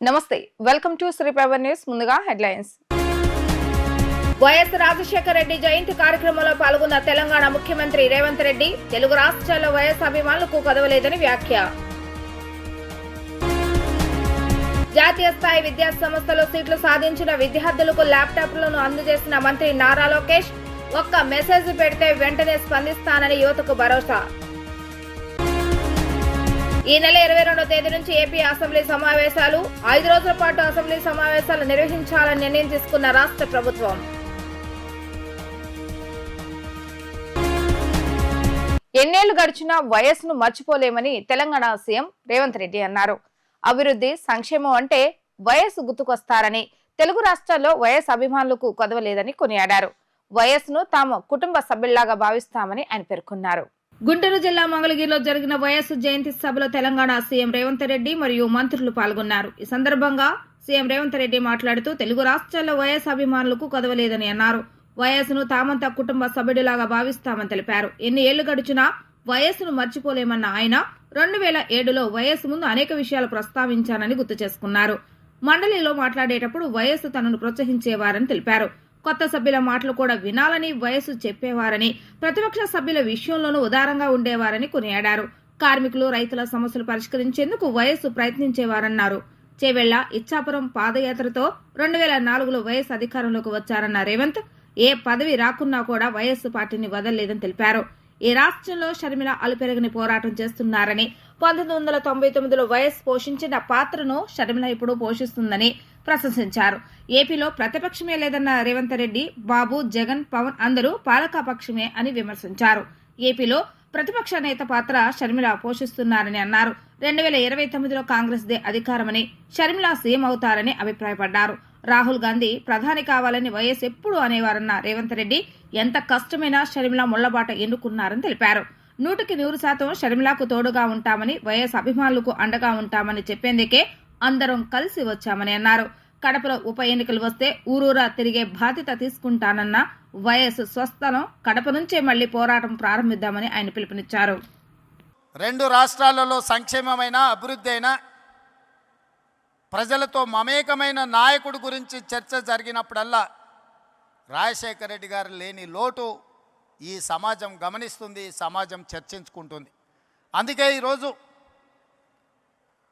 నమస్తే welcome to Shri power news. ముందుగా headlines. YS Rajasekhara Reddy జయంతి కార్యక్రమంలో పాల్గొన్న తెలంగాణ ముఖ్యమంత్రి రేవంత్ రెడ్డి తెలుగు రాష్ట్రాల్లో వైఎస్ అభిమానులకు కదవలేదని వ్యాఖ్య. జాతీయ స్థాయి విద్యా సంస్థలో సీట్లు సాధించిన విద్యార్థులకు ల్యాప్టాప్లను అందజేసిన మంత్రి నారా లోకేష్ ఒక్క మెసేజ్ పెడితే వెంటనే స్పందిస్తానని యువతకు భరోసా. ఈ నెల 22వ తేదీ నుంచి ఏపీ అసెంబ్లీ సమావేశాలు 5 రోజుల పాటు అసెంబ్లీ సమావేశాలు నిర్వహించాలని నిర్ణయం తీసుకున్న రాష్ట్ర ప్రభుత్వం. ఎన్నేళ్లు గడిచినా వయస్సును మర్చిపోలేమని తెలంగాణ సీఎం రేవంత్ రెడ్డి అన్నారు. అభివృద్ధి సంక్షేమం అంటే వయస్సు గుర్తుకొస్తారని, తెలుగు రాష్ట్రాల్లో వైఎస్ అభిమానులకు కొదవలేదని కొనియాడారు. వయస్సును తాము కుటుంబ సభ్యుల్లాగా భావిస్తామని ఆయన పేర్కొన్నారు. గుంటూరు జిల్లా మంగళగిరిలో జరిగిన వైఎస్ జయంతి సభలో తెలంగాణ సీఎం రేవంత్ రెడ్డి మరియు మంత్రులు పాల్గొన్నారు. ఈ సందర్భంగా సీఎం రేవంత్ రెడ్డి మాట్లాడుతూ తెలుగు రాష్ట్రాల్లో వైఎస్ అభిమానులకు కొదవలేదని అన్నారు. వయస్సును తామంతా కుటుంబ సభ్యుడిలాగా భావిస్తామని తెలిపారు. ఎన్ని ఏళ్లు గడిచినా వయస్సును మర్చిపోలేమన్న ఆయన 2007లో వయస్సు ముందు అనేక విషయాలు ప్రస్తావించానని గుర్తు చేసుకున్నారు. మండలిలో మాట్లాడేటప్పుడు వయస్సు తనను ప్రోత్సహించేవారని తెలిపారు. కొత్త సభ్యుల మాటలు కూడా వినాలని వయస్సు చెప్పేవారని, ప్రతిపక్ష సభ్యుల విషయంలోనూ ఉదారంగా ఉండేవారని కొనియాడారు. కార్మికులు, రైతుల సమస్యలు పరిష్కరించేందుకు వయస్సు ప్రయత్నించేవారన్నారు. చేవెళ్ల, ఇచ్చాపురం పాదయాత్రతో 2004లో వైఎస్ అధికారంలోకి వచ్చారన్న రేవంత్ ఏ పదవి రాకున్నా కూడా వైఎస్ పార్టీని వదలలేదని తెలిపారు. ఈ రాష్ట్రంలో షర్మిల అలుపెరగని పోరాటం చేస్తున్నారని, 1999లో వైఎస్ పోషించిన పాత్రను షర్మిల ఇప్పుడు పోషిస్తుందని ప్రశంసించారు. ఏపీలో ప్రతిపక్షమే లేదన్న రేవంత్ రెడ్డి బాబు, జగన్, పవన్ అందరూ పాలకపక్షమే అని విమర్శించారు. ఏపీలో ప్రతిపక్ష నేత పాత్ర షర్మిల పోషిస్తున్నారని అన్నారు. 2029లో కాంగ్రెస్ దే అధికారమని, షర్మిల సీఎం అవుతారని అభిప్రాయపడ్డారు. రాహుల్ గాంధీ ప్రధాని కావాలని వైఎస్ ఎప్పుడు అనేవారన్న రేవంత్ రెడ్డి ఎంత కష్టమైనా షర్మిల ముళ్లబాట ఎన్నుకున్నారని తెలిపారు. 100% షర్మిలకు తోడుగా ఉంటామని, వైఎస్ అభిమానులకు అండగా ఉంటామని చెప్పేందుకే అందరం కలిసి వచ్చామని అన్నారు. కడపలో ఉప ఎన్నికలు వస్తే ఊరూరా తిరిగే బాధ్యత తీసుకుంటానన్న వైఎస్ స్వస్థలం కడప నుంచే మళ్లీ పోరాటం ప్రారంభిద్దామని ఆయన పిలుపునిచ్చారు. 2 రాష్ట్రాలలో సంక్షేమమైన, అభివృద్ధి అయిన, ప్రజలతో మమేకమైన నాయకుడి గురించి చర్చ జరిగినప్పుడల్లా రాజశేఖర రెడ్డి గారు లేని లోటు ఈ సమాజం గమనిస్తుంది, ఈ సమాజం చర్చించుకుంటుంది. అందుకే ఈరోజు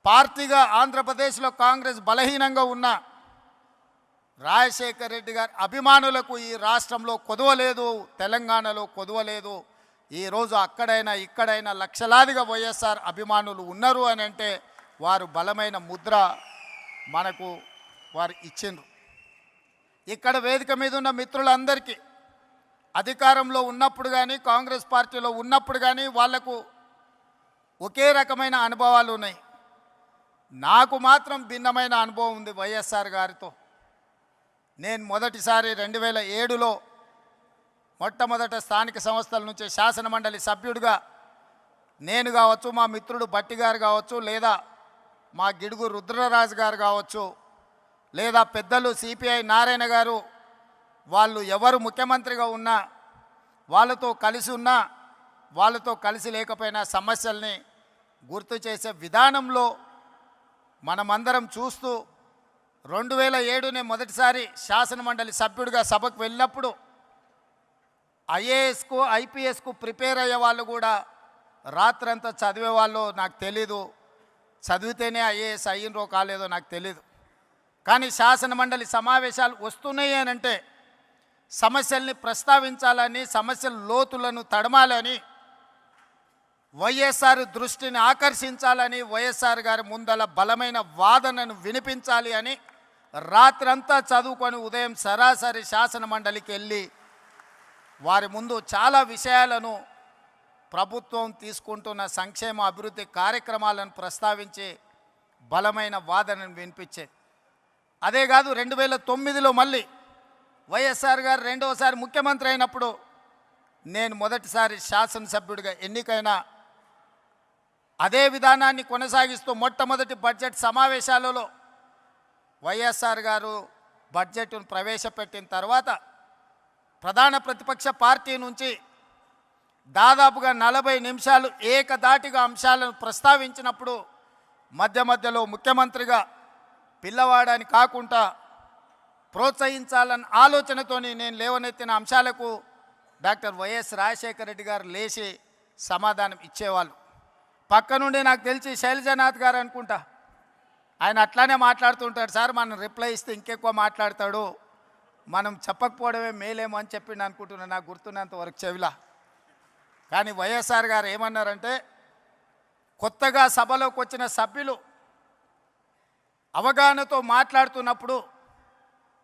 పార్టీగా ఆంధ్రప్రదేశ్లో కాంగ్రెస్ బలహీనంగా ఉన్న రాజశేఖర రెడ్డి గారి అభిమానులకు ఈ రాష్ట్రంలో కొదవలేదు, తెలంగాణలో కొదవలేదు. ఈరోజు అక్కడైనా ఇక్కడైనా లక్షలాదిగా వైఎస్ఆర్ అభిమానులు ఉన్నారు అని అంటే వారు బలమైన ముద్ర మనకు వారు ఇచ్చిండ్రు. ఇక్కడ వేదిక మీద ఉన్న మిత్రులందరికీ అధికారంలో ఉన్నప్పుడు కానీ, కాంగ్రెస్ పార్టీలో ఉన్నప్పుడు కానీ వాళ్లకు ఒకే రకమైన అనుభవాలు ఉన్నాయి. నాకు మాత్రం భిన్నమైన అనుభవం ఉంది వైఎస్ఆర్ గారితో. నేను మొదటిసారి 2007లో మొట్టమొదట స్థానిక సంస్థల నుంచి శాసనమండలి సభ్యుడిగా నేను కావచ్చు, మా మిత్రుడు భట్టి గారు కావచ్చు, లేదా మా గిడుగు రుద్రరాజు గారు కావచ్చు, లేదా పెద్దలు సిపిఐ నారాయణ గారు, వాళ్ళు ఎవరు ముఖ్యమంత్రిగా ఉన్నా, వాళ్ళతో కలిసి ఉన్నా, వాళ్ళతో కలిసి లేకపోయినా సమస్యల్ని గుర్తు చేసే విధానంలో మనమందరం చూస్తూ 2007 మొదటిసారి శాసనమండలి సభ్యుడిగా సభకు వెళ్ళినప్పుడు ఐఏఎస్కు, ఐపీఎస్కు ప్రిపేర్ అయ్యే వాళ్ళు కూడా రాత్రంతా చదివేవాళ్ళు నాకు తెలీదు. చదివితేనే ఐఏఎస్ అయ్యిండ్రో కాలేదో నాకు తెలీదు. కానీ శాసనమండలి సమావేశాలు వస్తున్నాయి అని అంటే సమస్యల్ని ప్రస్తావించాలని, సమస్యల లోతులను తడమాలని, వైఎస్ఆర్ దృష్టిని ఆకర్షించాలని, వైఎస్ఆర్ గారి ముందల బలమైన వాదనను వినిపించాలి అని రాత్రంతా చదువుకొని ఉదయం సరాసరి శాసనమండలికి వెళ్ళి వారి ముందు చాలా విషయాలను, ప్రభుత్వం తీసుకుంటున్న సంక్షేమ అభివృద్ధి కార్యక్రమాలను ప్రస్తావించి బలమైన వాదనను వినిపించేది. అదే కాదు, 2009లో మళ్ళీ వైఎస్ఆర్ గారు రెండవసారి ముఖ్యమంత్రి అయినప్పుడు నేను మొదటిసారి శాసనసభ్యుడిగా ఎన్నికైన అదే విధానాన్ని కొనసాగిస్తూ మొట్టమొదటి బడ్జెట్ సమావేశాలలో వైఎస్ఆర్ గారు బడ్జెట్ను ప్రవేశపెట్టిన తర్వాత ప్రధాన ప్రతిపక్ష పార్టీ నుంచి దాదాపుగా 40 నిమిషాలు ఏకధాటిగా అంశాలను ప్రస్తావించినప్పుడు మధ్య మధ్యలో ముఖ్యమంత్రిగా పిల్లవాడని కాకుండా ప్రోత్సహించాలన్న ఆలోచనతోని నేను లేవనెత్తిన అంశాలకు డాక్టర్ వైఎస్ రాజశేఖర రెడ్డి గారు లేచి సమాధానం ఇచ్చేవాళ్ళు. పక్క నుండి నాకు తెలిసి శైలజనాథ్ గారు అనుకుంటా, ఆయన అట్లానే మాట్లాడుతుంటాడు. సార్ మనం రిప్లై ఇస్తే ఇంకెక్కువ మాట్లాడతాడు, మనం చెప్పకపోవడమే మేలేమో అని చెప్పిండు అనుకుంటున్నాను, నాకు గుర్తున్నంత వరకు చెవిలా. కానీ వైఎస్ఆర్ గారు ఏమన్నారంటే, కొత్తగా సభలోకి వచ్చిన సభ్యులు అవగాహనతో మాట్లాడుతున్నప్పుడు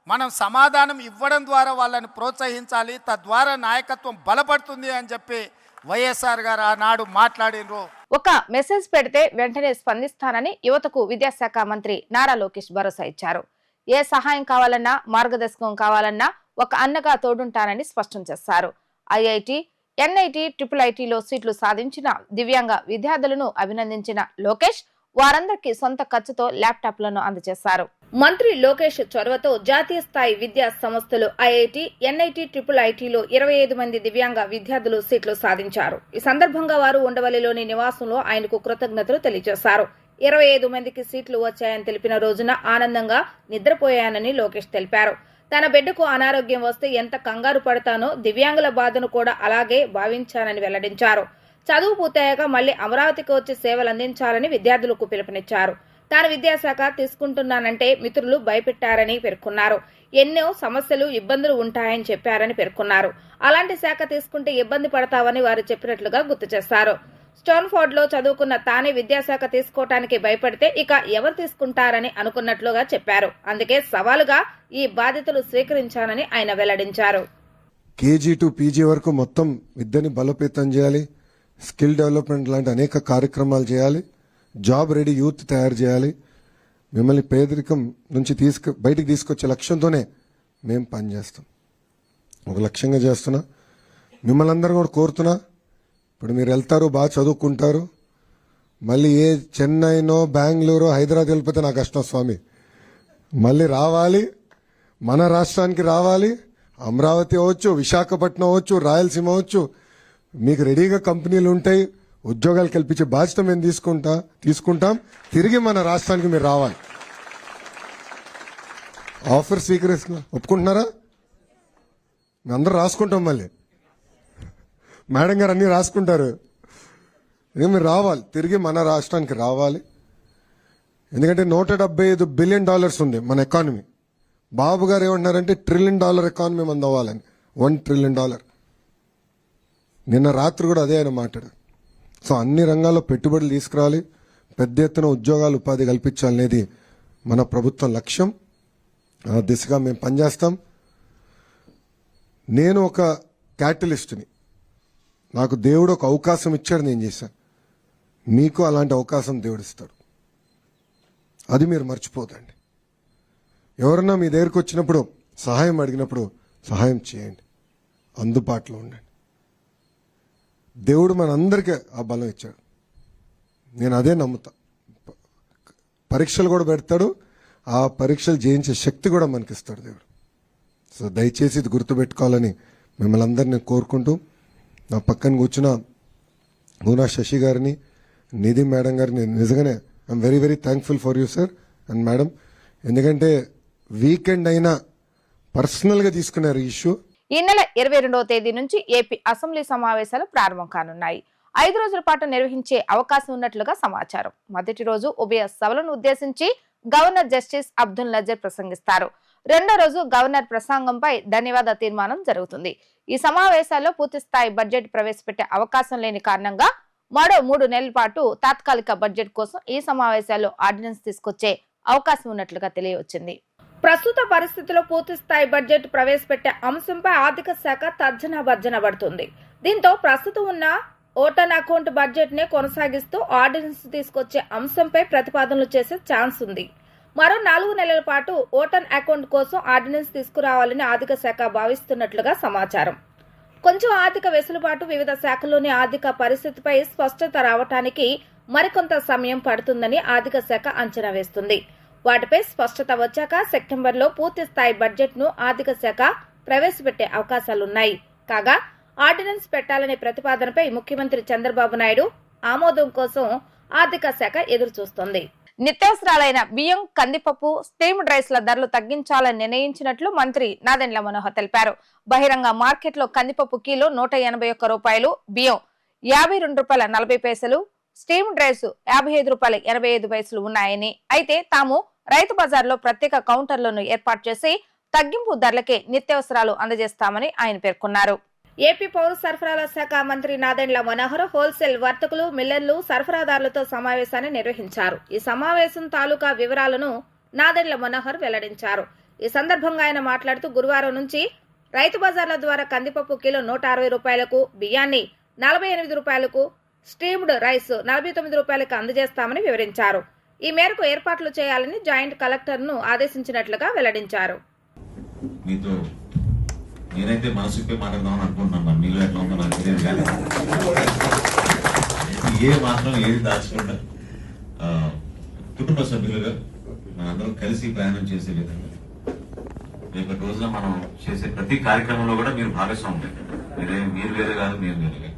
మనం సమాధానం ఇవ్వడం ద్వారా వాళ్ళని ప్రోత్సహించాలి, తద్వారా నాయకత్వం బలపడుతుంది అని చెప్పి వైఎస్ఆర్ గారు ఆనాడు మాట్లాడినరు. ఒక మెసేజ్ పెడితే వెంటనే స్పందిస్తానని యువతకు విద్యాశాఖ మంత్రి నారా లోకేష్ భరోసా ఇచ్చారు. ఏ సహాయం కావాలన్నా, మార్గదర్శకం కావాలన్నా ఒక అన్నగా తోడుంటానని స్పష్టం చేశారు. ఐఐటి, ఎన్ఐటి, IIITలో సీట్లు సాధించిన దివ్యాంగ విద్యార్థులను అభినందించిన లోకేష్ వారందరికీ సొంత ఖర్చుతో ల్యాప్టాప్లను అందజేశారు. మంత్రి లోకేష్ చొరవతో జాతీయ స్థాయి విద్యా సంస్థలు ఐఐటి, ఎన్ఐటి, IIITలో 25 మంది దివ్యాంగ విద్యార్థులు సీట్లు సాధించారు. ఈ సందర్భంగా వారు ఉండవల్లిలోని నివాసంలో ఆయనకు కృతజ్ఞతలు తెలియజేశారు. 25 మందికి సీట్లు వచ్చాయని తెలిపిన రోజున ఆనందంగా నిద్రపోయానని లోకేష్ తెలిపారు. తన బిడ్డకు అనారోగ్యం వస్తే ఎంత కంగారు పడతానో దివ్యాంగుల బాధను కూడా అలాగే భావించానని వెల్లడించారు. చదువు పూర్తయ్యాక మళ్లీ అమరావతికి వచ్చి సేవలు అందించాలని విద్యార్థులకు పిలుపునిచ్చారు. తాను విద్యాశాఖ తీసుకుంటున్నానంటే మిత్రులు భయపెట్టారని పేర్కొన్నారు. ఎన్నో సమస్యలు, ఇబ్బందులు ఉంటాయని చెప్పారని పేర్కొన్నారు. అలాంటి శాఖ తీసుకుంటే ఇబ్బంది పడతావని వారు చెప్పినట్లుగా గుర్తు చేశారు. స్టాన్ఫోర్డ్ లో చదువుకున్న తానే విద్యాశాఖ తీసుకోవటానికి భయపడితే ఇక ఎవరు తీసుకుంటారని అనుకున్నట్లుగా చెప్పారు. అందుకే సవాలుగా ఈ బాధ్యతలు స్వీకరించానని ఆయన వెల్లడించారు. కేజీ టు పీజీ వరకు మొత్తం విద్యని బలోపేతం చేయాలి, స్కిల్ డెవలప్మెంట్ లాంటి అనేక కార్యక్రమాలు చేయాలి, జాబ్ రెడీ యూత్ తయారు చేయాలి. మిమ్మల్ని పేదరికం నుంచి బయటికి తీసుకొచ్చే లక్ష్యంతోనే మేము పనిచేస్తాం. ఒక లక్ష్యంగా చేస్తున్నా. మిమ్మల్ని అందరూ కూడా కోరుతున్నా, ఇప్పుడు మీరు వెళ్తారు, బాగా చదువుకుంటారు, మళ్ళీ ఏ చెన్నైనో, బెంగళూరు, హైదరాబాద్ వెళ్ళిపోతే నాకు కష్టం స్వామి. మళ్ళీ రావాలి, మన రాష్ట్రానికి రావాలి. అమరావతి అవ్వచ్చు, విశాఖపట్నం అవ్వచ్చు, రాయలసీమ అవ్వచ్చు, మీకు రెడీగా కంపెనీలు ఉంటాయి. ఉద్యోగాలు కల్పించే బాధ్యత మేము తీసుకుంటాం. తిరిగి మన రాష్ట్రానికి మీరు రావాలి. ఆఫర్ స్వీకరిస్తున్నా, ఒప్పుకుంటున్నారా? మేము అందరూ రాసుకుంటాం. మళ్ళీ మేడం గారు అన్ని రాసుకుంటారు. మీరు రావాలి, తిరిగి మన రాష్ట్రానికి రావాలి. ఎందుకంటే $175 బిలియన్ ఉంది మన ఎకానమీ. బాబు గారు ఏమంటున్నారంటే $1 ట్రిలియన్ ఎకానమీ మంది అవ్వాలని. $1 ట్రిలియన్. నిన్న రాత్రి కూడా అదే ఆయన మాట్లాడారు. సో అన్ని రంగాల్లో పెట్టుబడులు తీసుకురావాలి, పెద్ద ఎత్తున ఉద్యోగాలు, ఉపాధి కల్పించాలనేది మన ప్రభుత్వం లక్ష్యం. ఆ దిశగా మేము పనిచేస్తాం. నేను ఒక క్యాటలిస్ట్ని, నాకు దేవుడు ఒక అవకాశం ఇచ్చాడు, నేను చేశాను. మీకు అలాంటి అవకాశం దేవుడు ఇస్తాడు, అది మీరు మర్చిపోదండి. ఎవరన్నా మీ దగ్గరకు వచ్చినప్పుడు, సహాయం అడిగినప్పుడు సహాయం చేయండి, అందుబాటులో ఉండండి. దేవుడు మనందరికీ ఆ బలం ఇచ్చాడు, నేను అదే నమ్ముతా. పరీక్షలు కూడా పెడతాడు, ఆ పరీక్షలు జయించే శక్తి కూడా మనకిస్తాడు దేవుడు. సో దయచేసి ఇది గుర్తుపెట్టుకోవాలని మిమ్మల్ని అందరినీ కోరుకుంటూ, నా పక్కన కూర్చున్న గునా శశి గారిని, నిధి మేడం గారిని నిజంగానే I'm very very thankful for you sir and madam. ఎందుకంటే వీకెండ్ అయినా పర్సనల్గా తీసుకున్నారు ఈ ఇష్యూ. ఈ నెల 22వ తేదీ నుంచి ఏపీ అసెంబ్లీ సమావేశాలు ప్రారంభం కానున్నాయి. 5 రోజుల పాటు నిర్వహించే అవకాశం ఉన్నట్లుగా సమాచారం. మొదటి రోజు ఉభయ సభలను ఉద్దేశించి గవర్నర్ జస్టిస్ అబ్దుల్ నజర్ ప్రసంగిస్తారు. రెండో రోజు గవర్నర్ ప్రసంగంపై ధన్యవాద తీర్మానం జరుగుతుంది. ఈ సమావేశాల్లో పూర్తిస్థాయి బడ్జెట్ ప్రవేశపెట్టే అవకాశం లేని కారణంగా మరో 3 నెలల పాటు తాత్కాలిక బడ్జెట్ కోసం ఈ సమావేశాల్లో ఆర్డినెన్స్ తీసుకొచ్చే అవకాశం ఉన్నట్లుగా తెలియవచ్చింది. ప్రస్తుత పరిస్థితిలో పూర్తిస్థాయి బడ్జెట్ ప్రవేశపెట్టే అంశంపై ఆర్థిక శాఖ తర్జన భర్జన పడుతుంది. దీంతో ప్రస్తుతం ఉన్న ఓటన్ అకౌంట్ బడ్జెట్ నే కొనసాగిస్తూ ఆర్డినెన్స్ తీసుకొచ్చే అంశంపై ప్రతిపాదనలు చేసే ఛాన్స్ ఉంది. మరో 4 నెలల పాటు ఓటన్ అకౌంట్ కోసం ఆర్డినెన్స్ తీసుకురావాలని ఆర్థిక శాఖ భావిస్తున్నట్లుగా సమాచారం. కొంచెం ఆర్థిక వెసులుబాటు, వివిధ శాఖల్లోని ఆర్థిక పరిస్థితిపై స్పష్టత రావడానికి మరికొంత సమయం పడుతుందని ఆర్థిక శాఖ అంచనా వేస్తుంది. వాటిపై స్పష్టత వచ్చాక సెప్టెంబర్లో పూర్తి స్థాయి బడ్జెట్ ను ఆర్థిక శాఖ ప్రవేశపెట్టే అవకాశాలున్నాయి. కాగా ఆర్డినెన్స్ పెట్టాలనే ప్రతిపాదనపై ముఖ్యమంత్రి చంద్రబాబు నాయుడు ఆమోదం కోసం ఆర్థిక శాఖ ఎదురు చూస్తోంది. నిత్యావసరాలైన బియ్యం, కందిపప్పు, స్టీమ్డ్ రైస్ల ధరలు తగ్గించాలని నిర్ణయించినట్లు మంత్రి నాదెండ్ల మనోహర్ తెలిపారు. బహిరంగ మార్కెట్లో కందిపప్పు కిలో 181 రూపాయలు, బియ్యం ₹52.40, స్టీమ్డ్ రైస్ ₹55.85 ఉన్నాయని, అయితే తాము రైతు బజార్లో ప్రత్యేక కౌంటర్లను ఏర్పాటు చేసి తగ్గింపు ధరలకే నిత్యావసరాలు అందజేస్తామని ఆయన పేర్కొన్నారు. ఏపీ పౌర సరఫరాల శాఖ మంత్రి నాదెండ్ల మనోహర్ హోల్సేల్ వర్తకులు, మిల్లర్లు, సరఫరాదారులతో సమావేశాన్ని నిర్వహించారు. ఈ సమావేశం తాలూకా వివరాలను నాదెండ్ల మనోహర్ వెల్లడించారు. ఈ సందర్భంగా ఆయన మాట్లాడుతూ గురువారం నుంచి రైతు బజార్ల ద్వారా కందిపప్పు కిలో 160 రూపాయలకు, బియ్యాన్ని 48 రూపాయలకు, స్టీమ్డ్ రైస్ 49 రూపాయలకు అందజేస్తామని వివరించారు. ఈ మేరకు ఏర్పాట్లు చేయాలని జాయింట్ కలెక్టర్ను ఆదేశించినట్లుగా వెల్లడించారు. మీతో నేనైతే మనసుపై మాట్లాడదామని అనుకుంటున్నాను. మీలో ఎట్లా ఉందో నాకు తెలియదు, కానీ ఏది దాచుకుంటా కుటుంబ సభ్యులుగా మనందరం కలిసి ప్రయాణం చేసే విధంగా రేపటి రోజున మనం చేసే ప్రతి కార్యక్రమంలో కూడా మీరు భాగస్వామ్యం. మీరు వేరే కాదు, మీరు వేరుగా.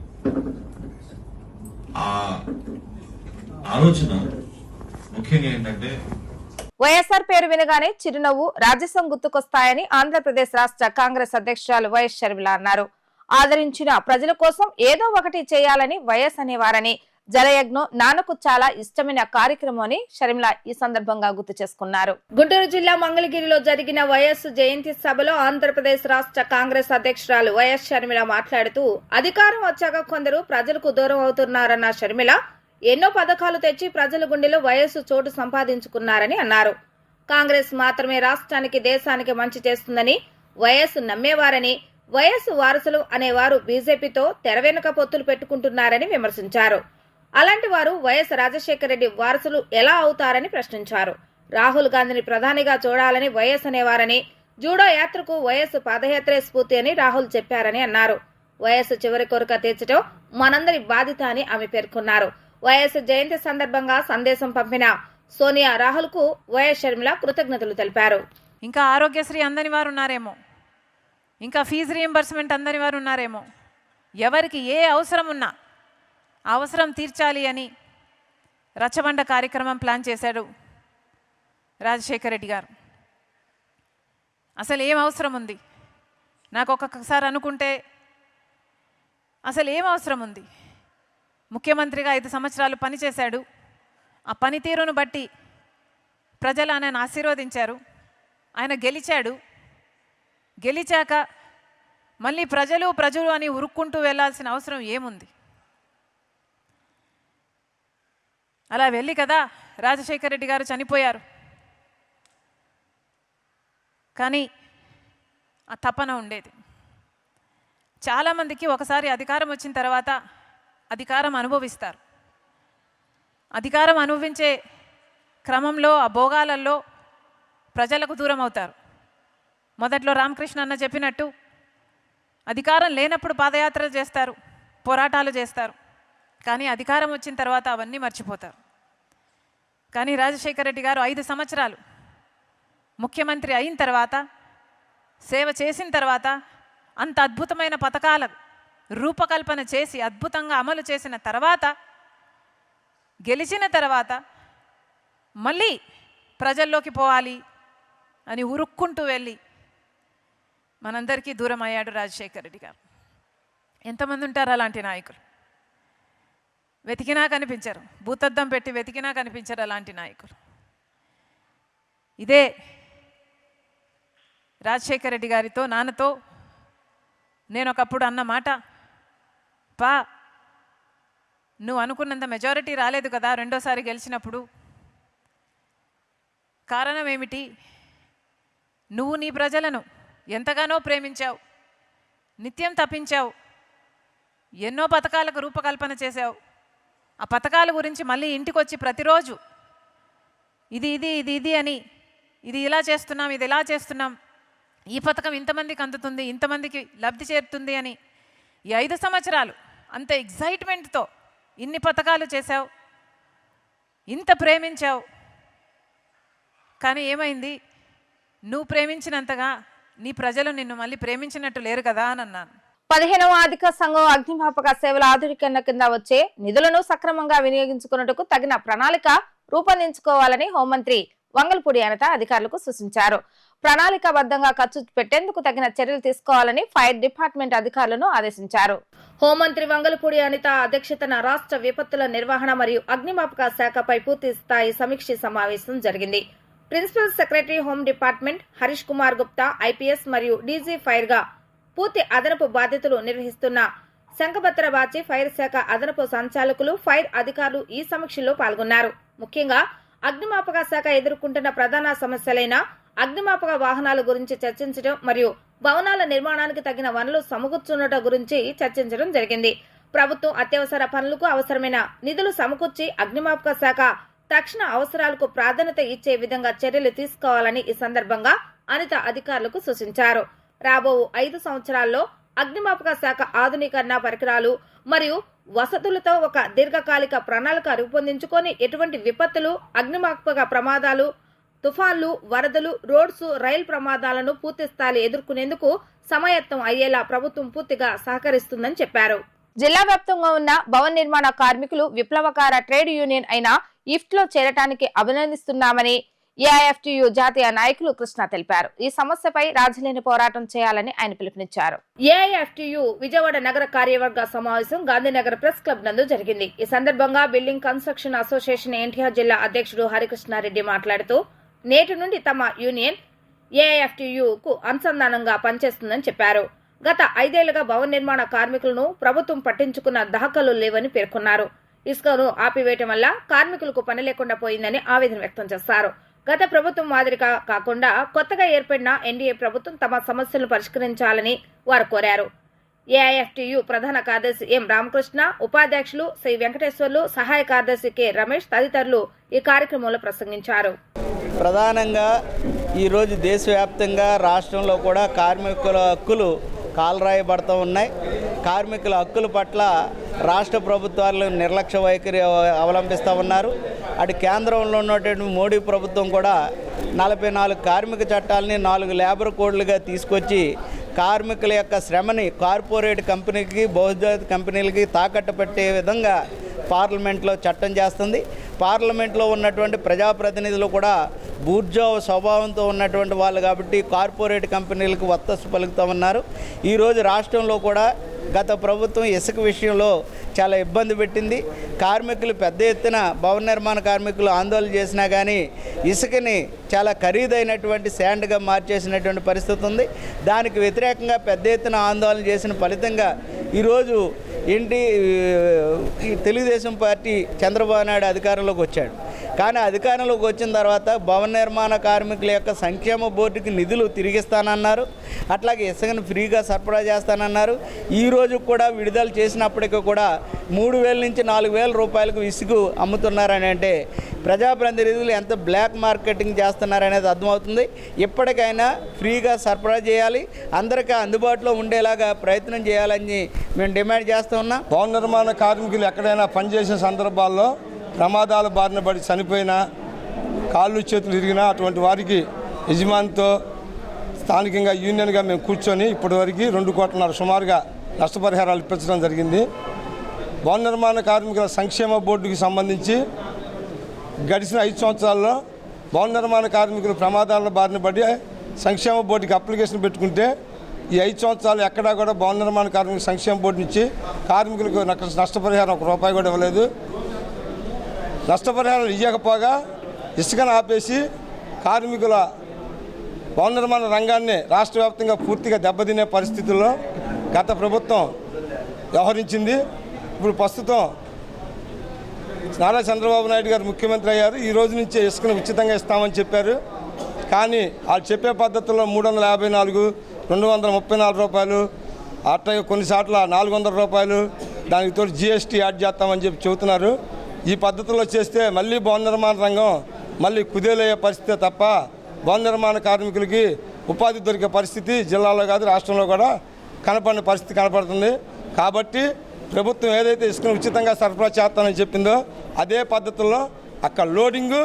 ఆ ఆలోచన ముఖ్యంగా ఏంటంటే వైఎస్ఆర్ పేరు వినగానే చిరునవ్వు, రాజసం గుర్తుకొస్తాయని ఆంధ్రప్రదేశ్ రాష్ట్ర కాంగ్రెస్ అధ్యక్షురాలు వైఎస్ షర్మిల అన్నారు. ఆదరించిన ప్రజల కోసం ఏదో ఒకటి చేయాలని వైఎస్ అనేవారని, జలయజ్ఞం నాన్నకు చాలా ఇష్టమైన కార్యక్రమం అని షర్మిల ఈ సందర్భంగా గుర్తు చేసుకున్నారు. గుంటూరు జిల్లా మంగళగిరిలో జరిగిన వైఎస్ జయంతి సభలో ఆంధ్రప్రదేశ్ రాష్ట్ర కాంగ్రెస్ అధ్యక్షురాలు వైఎస్ షర్మిల మాట్లాడుతూ అధికారం వచ్చాక కొందరు ప్రజలకు దూరం అవుతున్నారన్న షర్మిల ఎన్నో పథకాలు తెచ్చి ప్రజల గుండెలో వైఎస్ చోటు సంపాదించుకున్నారని అన్నారు. కాంగ్రెస్ మాత్రమే రాష్ట్రానికి, దేశానికి మంచి చేస్తుందని వైఎస్ నమ్మేవారని, వైఎస్ వారసులు అనేవారు బీజేపీతో తెర వెనుక పొత్తులు పెట్టుకుంటున్నారని విమర్శించారు. అలాంటి వారు వైఎస్ రాజశేఖర రెడ్డి వారసులు ఎలా అవుతారని ప్రశ్నించారు. రాహుల్ గాంధీని ప్రధానిగా చూడాలని వైఎస్ అనేవారని, జూడో యాత్రకు వైఎస్ పాదయాత్రే స్ఫూర్తి అని రాహుల్ చెప్పారని అన్నారు. వైఎస్ చివరి కోరిక తీర్చడం మనందరి బాధ్యత అని ఆమె పేర్కొన్నారు. వైఎస్ జయంతి సందర్భంగా సందేశం పంపిన సోనియా, రాహుల్ కు వైఎస్ షర్మిల కృతజ్ఞతలు తెలిపారు. ఇంకా ఆరోగ్యశ్రీ అందని వారు ఉన్నారేమో, ఇంకా ఫీజు రీయింబర్స్మెంట్ అందని వారు ఉన్నారేమో. ఎవరికి ఏ అవసరం ఉన్నా అవసరం తీర్చాలి అని రచ్చబండ కార్యక్రమం ప్లాన్ చేశాడు రాజశేఖర రెడ్డి గారు. అసలు ఏం అవసరం ఉంది? నాకు ఒక్కొక్కసారి అనుకుంటే అసలు ఏం అవసరం ఉంది? ముఖ్యమంత్రిగా 5 సంవత్సరాలు పనిచేశాడు. ఆ పనితీరును బట్టి ప్రజలు ఆయనను ఆశీర్వదించారు. ఆయన గెలిచాడు. గెలిచాక మళ్ళీ ప్రజలు అని ఉరుక్కుంటూ వెళ్ళాల్సిన అవసరం ఏముంది? అలా వెళ్ళి కదా రాజశేఖర రెడ్డి గారు చనిపోయారు. కానీ ఆ తపన ఉండేది. చాలామందికి ఒకసారి అధికారం వచ్చిన తర్వాత అధికారం అనుభవిస్తారు. అధికారం అనుభవించే క్రమంలో ఆ భోగాలలో ప్రజలకు దూరం అవుతారు. మొదట్లో రామకృష్ణ అన్న చెప్పినట్టు అధికారం లేనప్పుడు పాదయాత్ర చేస్తారు, పోరాటాలు చేస్తారు. కానీ అధికారం వచ్చిన తర్వాత అవన్నీ మర్చిపోతారు. కానీ రాజశేఖర రెడ్డి గారు 5 సంవత్సరాలు ముఖ్యమంత్రి అయిన తర్వాత, సేవ చేసిన తర్వాత, అంత అద్భుతమైన పథకాల రూపకల్పన చేసి అద్భుతంగా అమలు చేసిన తర్వాత, గెలిచిన తర్వాత మళ్ళీ ప్రజల్లోకి పోవాలి అని ఉరుక్కుంటూ వెళ్ళి మనందరికీ దూరం అయ్యాడు రాజశేఖర రెడ్డి గారు. ఎంతమంది ఉంటారు అలాంటి నాయకులు? వెతికినా కనిపించరు, భూతద్దం పెట్టి వెతికినా కనిపించరు అలాంటి నాయకులు. ఇదే రాజశేఖర రెడ్డి గారితో, నాన్నతో నేను ఒకప్పుడు అన్న మాట, పా నువ్వు అనుకున్నంత మెజారిటీ రాలేదు కదా రెండోసారి గెలిచినప్పుడు. కారణం ఏమిటి? నువ్వు నీ ప్రజలను ఎంతగానో ప్రేమించావు, నిత్యం తప్పించావు, ఎన్నో పథకాలకు రూపకల్పన చేశావు. ఆ పథకాల గురించి మళ్ళీ ఇంటికి వచ్చి ప్రతిరోజు ఇది ఇది ఇది ఇది అని, ఇది ఇలా చేస్తున్నాం, ఇది ఇలా చేస్తున్నాం, ఈ పథకం ఇంతమందికి అందుతుంది, ఇంతమందికి లబ్ధి చేరుతుంది అని ఈ 5 సంవత్సరాలు అంత ఎగ్జైట్మెంట్తో ఇన్ని పథకాలు చేశావు, ఇంత ప్రేమించావు. కానీ ఏమైంది? నువ్వు ప్రేమించినంతగా నీ ప్రజలు నిన్ను మళ్ళీ ప్రేమించినట్టు లేరు కదా అని అన్నాను. 15వ ఆర్థిక సంఘం అగ్నిమాపక సేవల ఆధునీకరణ కింద వచ్చే నిధులను సక్రమంగా వినియోగించుకున్నట్టుకు తగిన ప్రణాళిక రూపొందించుకోవాలని హోంమంత్రి వంగల్పూడి అనిత అధికారులకు సూచించారు. ప్రణాళికాబద్ధంగా ఖర్చు పెట్టేందుకు తగిన చర్యలు తీసుకోవాలని ఫైర్ డిపార్ట్మెంట్ అధికారులను ఆదేశించారు. హోంమంత్రి వంగల్పూడి అనిత అధ్యక్షతన రాష్ట్ర విపత్తుల నిర్వహణ మరియు అగ్నిమాపక శాఖపై పూర్తి స్థాయి సమీక్ష సమావేశం జరిగింది. Principal secretary home department Harish Kumar Gupta IPS మరియు డీజీ ఫైర్ గా పూర్తి అదనపు బాధ్యతలు నిర్వహిస్తున్న శంఖభద్ర బాచి ఫైర్ శాఖ అదనపు సంచాలకులు ఫైర్ అధికారులు ఈ సమీక్షలో పాల్గొన్నారు. ముఖ్యంగా అగ్నిమాపక శాఖ ఎదుర్కొంటున్న ప్రధాన సమస్యలైన అగ్నిమాపక వాహనాల గురించి చర్చించడం మరియు భవనాల నిర్మాణానికి తగిన వనరులు సమకూర్చున్నట గురించి చర్చించడం జరిగింది. ప్రభుత్వం అత్యవసర పనులకు అవసరమైన నిధులు సమకూర్చి అగ్నిమాపక శాఖ తక్షణ అవసరాలకు ప్రాధాన్యత ఇచ్చే విధంగా చర్యలు తీసుకోవాలని ఈ సందర్భంగా అనిత అధికారులకు సూచించారు. రాబో 5 సంవత్సరాల్లో అగ్నిమాపక శాఖ ఆధునీకరణ పరికరాలు మరియు వసతులతో ఒక దీర్ఘకాలిక ప్రణాళిక రూపొందించుకొని ఎటువంటి విపత్తులు, అగ్నిమాపక ప్రమాదాలు, తుఫాన్లు, వరదలు, రోడ్స్, రైలు ప్రమాదాలను పూర్తి స్థాయిలో ఎదుర్కొనేందుకు సమాయత్తం అయ్యేలా ప్రభుత్వం పూర్తిగా సహకరిస్తుందని చెప్పారు. జిల్లా వ్యాప్తంగా ఉన్న భవన నిర్మాణ కార్మికులు విప్లవకార ట్రేడ్ యూనియన్ అయిన ఇఫ్ట్ లో చేరటానికి అభినందిస్తున్నామని ఏఐఎఫ్టీయూ జాతీయ నాయకులు కృష్ణ తెలిపారు. ఈ సమస్యపై రాజీలేని పోరాటం చేయాలని ఆయన పిలుపునిచ్చారు. ఏఐఎఫ్టీయూ విజయవాడ నగర కార్యవర్గ సమావేశం గాంధీనగర్ ప్రెస్ క్లబ్ నందు జరిగింది. ఈ సందర్భంగా బిల్డింగ్ కన్స్ట్రక్షన్ అసోసియేషన్ ఎన్టీఆర్ జిల్లా అధ్యక్షుడు హరికృష్ణారెడ్డి మాట్లాడుతూ నేటి నుండి తమ యూనియన్ ఏఐఎఫ్టీయూకు అనుసంధానంగా పనిచేస్తుందని చెప్పారు. గత 5 ఏళ్లుగా భవన నిర్మాణ కార్మికులను ప్రభుత్వం పట్టించుకున్న దాఖలు లేవని పేర్కొన్నారు. ఇసుకను ఆపివేయటం వల్ల కార్మికులకు పని లేకుండా పోయిందని ఆవేదన వ్యక్తం చేశారు. గత ప్రభుత్వం మాదిరిగా కాకుండా కొత్తగా ఏర్పడిన ఎన్డీఏ ప్రభుత్వం తమ సమస్యలను పరిష్కరించాలని వారు కోరారు. ఏఐఎఫ్టీయూ ప్రధాన కార్యదర్శి ఎం రామకృష్ణ, ఉపాధ్యక్షులు శ్రీ వెంకటేశ్వర్లు, సహాయ కార్యదర్శి కె రమేష్ తదితరులు ఈ కార్యక్రమంలో ప్రసంగించారు. ప్రధానంగా ఈరోజు దేశవ్యాప్తంగా రాష్ట్రంలో కూడా కార్మికుల హక్కులు కాలరాయబడుతూ ఉన్నాయి. కార్మికుల హక్కుల పట్ల రాష్ట్ర ప్రభుత్వాలు నిర్లక్ష్య వైఖరి అవలంబిస్తూ ఉన్నారు. అటు కేంద్రంలో ఉన్నటువంటి మోడీ ప్రభుత్వం కూడా 44 కార్మిక చట్టాలని 4 లేబర్ కోడ్లుగా తీసుకొచ్చి కార్మికుల యొక్క శ్రమని కార్పొరేట్ కంపెనీకి, బహుళజాతి కంపెనీలకి తాకట్టు పెట్టే విధంగా పార్లమెంట్లో చట్టం చేస్తుంది. పార్లమెంట్లో ఉన్నటువంటి ప్రజాప్రతినిధులు కూడా బూర్జా స్వభావంతో ఉన్నటువంటి వాళ్ళు కాబట్టి కార్పొరేట్ కంపెనీలకు వత్తస్సు పలుకుతూ ఉన్నారు. ఈరోజు రాష్ట్రంలో కూడా గత ప్రభుత్వం ఇసుక విషయంలో చాలా ఇబ్బంది పెట్టింది. కార్మికులు పెద్ద ఎత్తున భవన నిర్మాణ కార్మికులు ఆందోళన చేసినా కానీ ఇసుకని చాలా ఖరీదైనటువంటి శాండ్గా మార్చేసినటువంటి పరిస్థితి ఉంది. దానికి వ్యతిరేకంగా పెద్ద ఎత్తున ఆందోళన చేసిన ఫలితంగా ఈరోజు ఈ తెలుగుదేశం పార్టీ చంద్రబాబు నాయుడు అధికారంలోకి వచ్చాడు. కానీ అధికారంలోకి వచ్చిన తర్వాత భవన నిర్మాణ కార్మికుల యొక్క సంక్షేమ బోర్డుకి నిధులు తిరిగిస్తానన్నారు. అట్లాగే ఇసుకను ఫ్రీగా సరఫరా చేస్తానన్నారు. ఈరోజు కూడా విడుదల చేసినప్పటికీ కూడా 3,000 నుంచి 4,000 రూపాయలకు ఇసుక అమ్ముతున్నారని అంటే ప్రజాప్రతినిధులు ఎంత బ్లాక్ మార్కెటింగ్ చేస్తున్నారనేది అర్థమవుతుంది. ఇప్పటికైనా ఫ్రీగా సరఫరా చేయాలి, అందరికీ అందుబాటులో ఉండేలాగా ప్రయత్నం చేయాలని మేము డిమాండ్ చేస్తూ ఉన్నాం. భవన నిర్మాణ కార్మికులు ఎక్కడైనా పనిచేసే సందర్భాల్లో ప్రమాదాల బారిన పడి చనిపోయినా, కాళ్ళు చేతులు ఇరిగినా అటువంటి వారికి యజమానితో స్థానికంగా యూనియన్గా మేము కూర్చొని ఇప్పటివరకు 2 కోట్లన్నర సుమారుగా నష్టపరిహారాలు ఇప్పించడం జరిగింది. భవన నిర్మాణ కార్మికుల సంక్షేమ బోర్డుకి సంబంధించి గడిచిన 5 సంవత్సరాల్లో భవన నిర్మాణ కార్మికులు ప్రమాదాల బారిన పడి సంక్షేమ బోర్డుకి అప్లికేషన్ పెట్టుకుంటే ఈ 5 సంవత్సరాలు ఎక్కడా కూడా భవన నిర్మాణ కార్మికుల సంక్షేమ బోర్డు నుంచి కార్మికులకు నష్టపరిహారం 1 రూపాయి కూడా ఇవ్వలేదు. నష్టపరిహారాలు ఇవ్వకపోగా ఇసుకను ఆపేసి కార్మికుల భవన నిర్మాణ రంగాన్ని రాష్ట్ర వ్యాప్తంగా పూర్తిగా దెబ్బతినే పరిస్థితుల్లో గత ప్రభుత్వం వ్యవహరించింది. ఇప్పుడు ప్రస్తుతం నారా చంద్రబాబు నాయుడు గారు ముఖ్యమంత్రి అయ్యారు. ఈ రోజు నుంచే ఇసుకను ఉచితంగా ఇస్తామని చెప్పారు. కానీ వాళ్ళు చెప్పే పద్ధతుల్లో 354, 234 రూపాయలు, అట్లా కొన్నిసార్లు 400 రూపాయలు, దానికి తోడు జీఎస్టీ యాడ్ చేస్తామని చెప్పి చెబుతున్నారు. ఈ పద్ధతుల్లో చేస్తే మళ్ళీ భవన నిర్మాణ రంగం మళ్ళీ కుదేలయ్యే పరిస్థితే తప్ప భవన నిర్మాణ కార్మికులకి ఉపాధి దొరికే పరిస్థితి జిల్లాలో కాదు రాష్ట్రంలో కూడా కనపడిన పరిస్థితి కనపడుతుంది. కాబట్టి ప్రభుత్వం ఏదైతే ఇసుకను ఉచితంగా సరఫరా చేస్తానని చెప్పిందో అదే పద్ధతుల్లో అక్కడ లోడింగు,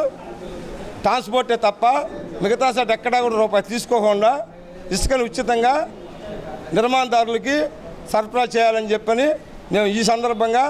ట్రాన్స్పోర్టే తప్ప మిగతా సార్ ఎక్కడా కూడా రూపాయి తీసుకోకుండా ఇసుకను ఉచితంగా నిర్మాణదారులకి సరఫరా చేయాలని చెప్పని మేము ఈ సందర్భంగా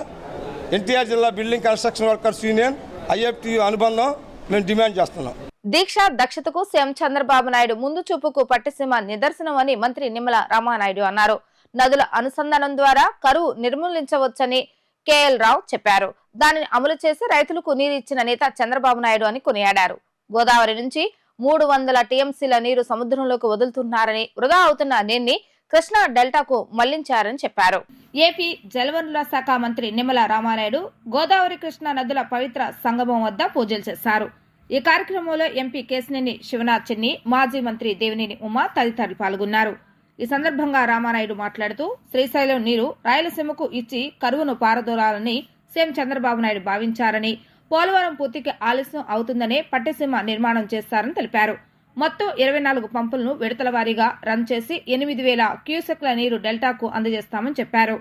ఎన్టీఆర్ జిల్లా building construction workers union, IFT అనుబంధం మేము డిమాండ్ చేస్తున్నాం. దీక్ష దక్షతకు సీఎం చంద్రబాబు నాయుడు ముందు చూపుకు పట్టిసీమ నిదర్శనం అని మంత్రి నిమ్మల రామానాయుడు అన్నారు. నదుల అనుసంధానం ద్వారా కరువు నిర్మూలించవచ్చని కేఎల్ రావు చెప్పారు. దానిని అమలు చేసి రైతులకు నీరు ఇచ్చిన నేత చంద్రబాబు నాయుడు అని కొనియాడారు. గోదావరి నుంచి 300 టీఎంసీల నీరు సముద్రంలోకి వదులుతున్నారని, వృధా అవుతున్న నీటిని కృష్ణా డెల్టాకు మళ్లించారని చెప్పారు. ఏపీ జలవనరుల శాఖ మంత్రి నిమ్మల రామానాయుడు గోదావరి కృష్ణా నదుల పవిత్ర సంగమం వద్ద పూజలు చేశారు. ఈ కార్యక్రమంలో ఎంపీ కేశినేని శివనాథ్ చెన్ని, మాజీ మంత్రి దేవినేని ఉమా తదితరులు పాల్గొన్నారు. ఈ సందర్భంగా రామానాయుడు మాట్లాడుతూ శ్రీశైలం నీరు రాయలసీమకు ఇచ్చి కరువును పారదోలాలని సీఎం చంద్రబాబు నాయుడు భావించారని, పోలవరం పూర్తికి ఆలస్యం అవుతుందనే పట్టిసీమ నిర్మాణం చేస్తారని తెలిపారు. మొత్తం 24 పంపులను విడతల వారీగా రన్ చేసి 8,000 క్యూసెక్ల నీరు డెల్టాకు అందజేస్తామని చెప్పారు.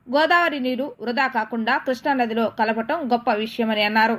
గోదావరి నీరు వృధా కాకుండా కృష్ణానదిలో కలపటం గొప్ప విషయమని అన్నారు.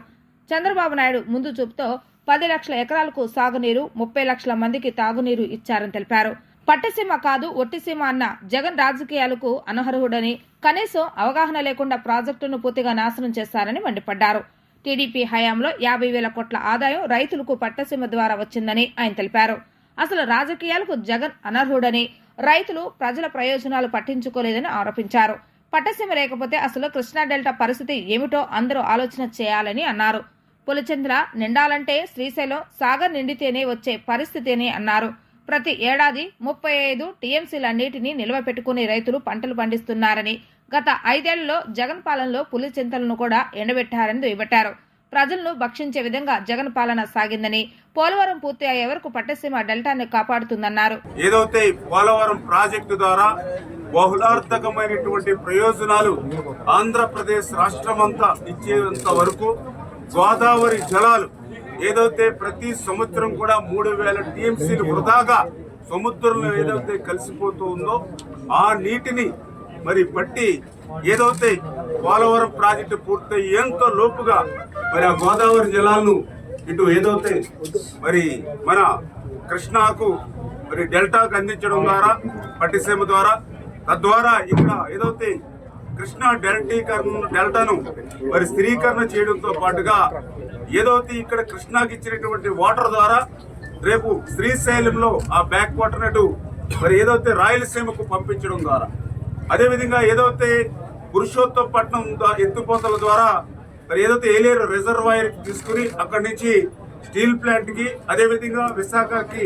చంద్రబాబు నాయుడు ముందు చూపుతో 10 లక్షల ఎకరాలకు సాగునీరు, 30 లక్షల మందికి తాగునీరు ఇచ్చారని తెలిపారు. పట్టిసీమ కాదు ఒట్టిసీమ అన్న జగన్ రాజకీయాలకు అనర్హుడని, కనీసం అవగాహన లేకుండా ప్రాజెక్టును పూర్తిగా నాశనం చేశారని మండిపడ్డారు. టీడీపీ హయాంలో 50,000 కోట్ల ఆదాయం రైతులకు పట్టిసీమ ద్వారా వచ్చిందని ఆయన తెలిపారు. అసలు రాజకీయాలకు జగన్ అనర్హుడని, రైతులు ప్రజల ప్రయోజనాలు పట్టించుకోలేదని ఆరోపించారు. పట్టిసీమ లేకపోతే అసలు కృష్ణా డెల్టా పరిస్థితి ఏమిటో అందరూ ఆలోచన చేయాలని అన్నారు. పులిచింద్ర నిండాలంటే శ్రీశైలం సాగర్ నిండితేనే వచ్చే పరిస్థితి అని అన్నారు. ప్రతి ఏడాది 35 టీఎంసీల నీటిని నిల్వ పెట్టుకుని రైతులు పంటలు పండిస్తున్నారని, గత 5 ఏళ్లలో జగన్ పాలనలో పులి చింతలను కూడా ఎండబెట్టారని దుయ్యబట్టారు. ప్రజలను భక్షించే విధంగా జగన్ పాలన సాగిందని, పోలవరం పూర్తి అయ్యే వరకు పట్టిసీమ డెల్టాను కాపాడుతుందన్నారు. ఏదైతే పోలవరం ప్రాజెక్టు ద్వారా బహుళార్థకమైనటువంటి ప్రయోజనాలు ఆంధ్రప్రదేశ్ రాష్ట్రమంతా ఇచ్చేంత వరకు గోదావరి జలాలు ఏదైతే ప్రతి సంవత్సరం కూడా 3,000 టీఎంసీలు వృధాగా సముద్రంలో ఏదైతే కలిసిపోతూ ఉందో ఆ నీటిని మరి పట్టి ఏదైతే పోలవరం ప్రాజెక్టు పూర్తయ్యేంత లోపుగా మరి ఆ గోదావరి జలాలను ఇటు ఏదైతే మరి మన కృష్ణాకు మరి డెల్టాకు అందించడం ద్వారా పట్టిసీమ ద్వారా, తద్వారా ఇక్కడ ఏదైతే కృష్ణా డెల్టాను మరి స్థిరీకరణ చేయడంతో పాటుగా ఏదైతే ఇక్కడ కృష్ణాకి ఇచ్చినటువంటి వాటర్ ద్వారా రేపు శ్రీశైలంలో ఆ బ్యాక్ వాటర్ నటు మరి ఏదైతే రాయలసీమకు పంపించడం ద్వారా, అదేవిధంగా ఏదైతే పురుషోత్తపట్నం ఎత్తిపోతల ద్వారా మరి ఏదైతే ఏలేరు రిజర్వాయర్ తీసుకుని అక్కడి నుంచి స్టీల్ ప్లాంట్ కి, అదేవిధంగా విశాఖకి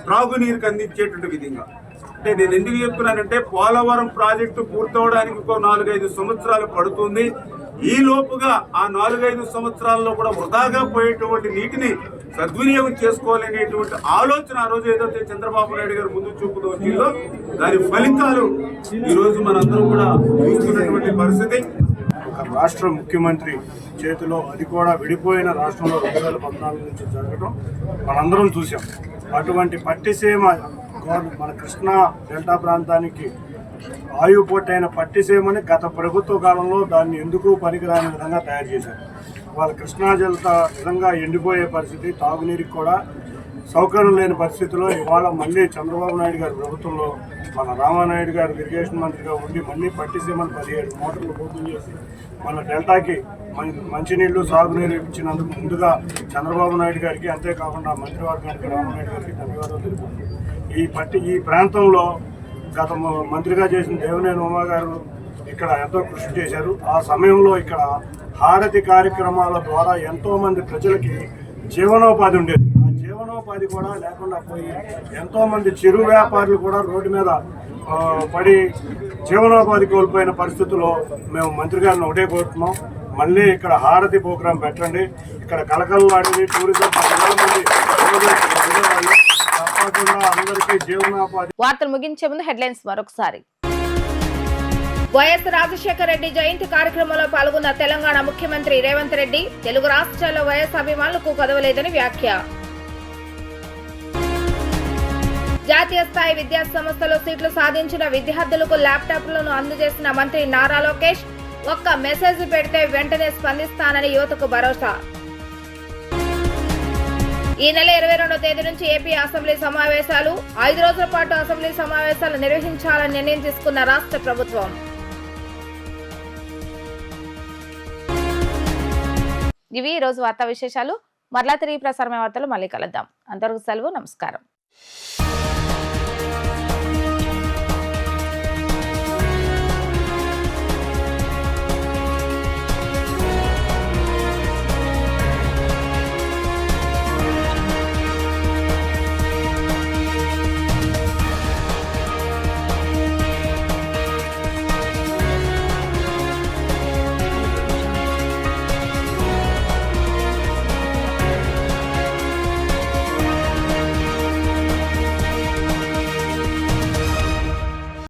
త్రాగునీరుకి అందించేటువంటి విధంగా. అంటే నేను ఎందుకు చెప్తున్నానంటే పోలవరం ప్రాజెక్టు పూర్తవడానికి ఇంకో 4-5 సంవత్సరాలు పడుతుంది. ఈ లోపుగా ఆ 4-5 సంవత్సరాల్లో కూడా వృధాగా పోయేటువంటి నీటిని సద్వినియోగం చేసుకోవాలనేటువంటి ఆలోచన ఆ రోజు ఏదైతే చంద్రబాబు నాయుడు గారు ముందు చూపుతూ వచ్చిందో దాని ఫలితాలు ఈ రోజు మనందరం కూడా చూస్తున్నటువంటి పరిస్థితి. రాష్ట్ర ముఖ్యమంత్రి చేతిలో, అది కూడా విడిపోయిన రాష్ట్రంలో 2014 నుంచి జరగడం మనందరం చూసాం. అటువంటి పట్టిసీమ మన కృష్ణా డెల్టా ప్రాంతానికి ఆయుపోటైన పట్టిసీమని గత ప్రభుత్వ కాలంలో దాన్ని ఎందుకు పనికిరాని విధంగా తయారు చేశారు. వాళ్ళ కృష్ణా డెల్టా నిజంగా ఎండిపోయే పరిస్థితి, తాగునీరుకి కూడా సౌకర్యం లేని పరిస్థితిలో ఇవాళ మళ్ళీ చంద్రబాబు నాయుడు గారి ప్రభుత్వంలో మన రామానాయుడు గారు ఇరిగేషన్ మంత్రిగా ఉండి మళ్ళీ పట్టిసీమను 17 మోటార్లు ఓపెన్ చేసి మన డెల్టాకి మంచినీళ్లు, సాగునీరు ఇచ్చినందుకు ముందుగా చంద్రబాబు నాయుడు గారికి, అంతేకాకుండా మంత్రివర్గానికి రామానాయుడు గారికి ధన్యవాదాలు తెలుపుతున్నాను. ఈ ప్రాంతంలో గత మంత్రిగా చేసిన దేవినేని ఉమా గారు ఇక్కడ ఎంతో కృషి చేశారు. ఆ సమయంలో ఇక్కడ హారతి కార్యక్రమాల ద్వారా ఎంతోమంది ప్రజలకి జీవనోపాధి ఉండేది. ఆ జీవనోపాధి కూడా లేకుండా పోయి ఎంతోమంది చిరు వ్యాపారులు కూడా రోడ్డు మీద పడి జీవనోపాధి కోల్పోయిన పరిస్థితుల్లో మేము మంత్రి గారిని ఒకటే కోరుతున్నాం, మళ్ళీ ఇక్కడ హారతి ప్రోగ్రాం పెట్టండి. ఇక్కడ కలకలలాడేది టూరిజం 10,000 మంది తప్పకుండా అందరికీ జీవనోపాధి. వార్తలు ముగించే ముందు హెడ్లైన్స్ మరొకసారి. వైఎస్ రాజశేఖర రెడ్డి జయంతి కార్యక్రమంలో పాల్గొన్న తెలంగాణ ముఖ్యమంత్రి రేవంత్ రెడ్డి తెలుగు రాష్ట్రాల్లో వైఎస్ అభిమానులకు కదవలేదని వ్యాఖ్య. జాతీయ స్థాయి విద్యా సంస్థలో సీట్లు సాధించిన విద్యార్థులకు ల్యాప్టాప్లను అందజేసిన మంత్రి నారా లోకేష్, ఒక్క మెసేజ్ పెడితే వెంటనే స్పందిస్తానని యువతకు భరోసా. ఈ నెల 22వ తేదీ నుంచి ఏపీ అసెంబ్లీ సమావేశాలు, 5 రోజుల పాటు అసెంబ్లీ సమావేశాలు నిర్వహించాలని నిర్ణయం తీసుకున్న రాష్ట్ర ప్రభుత్వం. ఇవి ఈ రోజు వార్తా విశేషాలు. మరలా తిరిగి ప్రసారమైన వార్తలు మళ్ళీ కలుద్దాం. అంతవరకు సెలవు. నమస్కారం.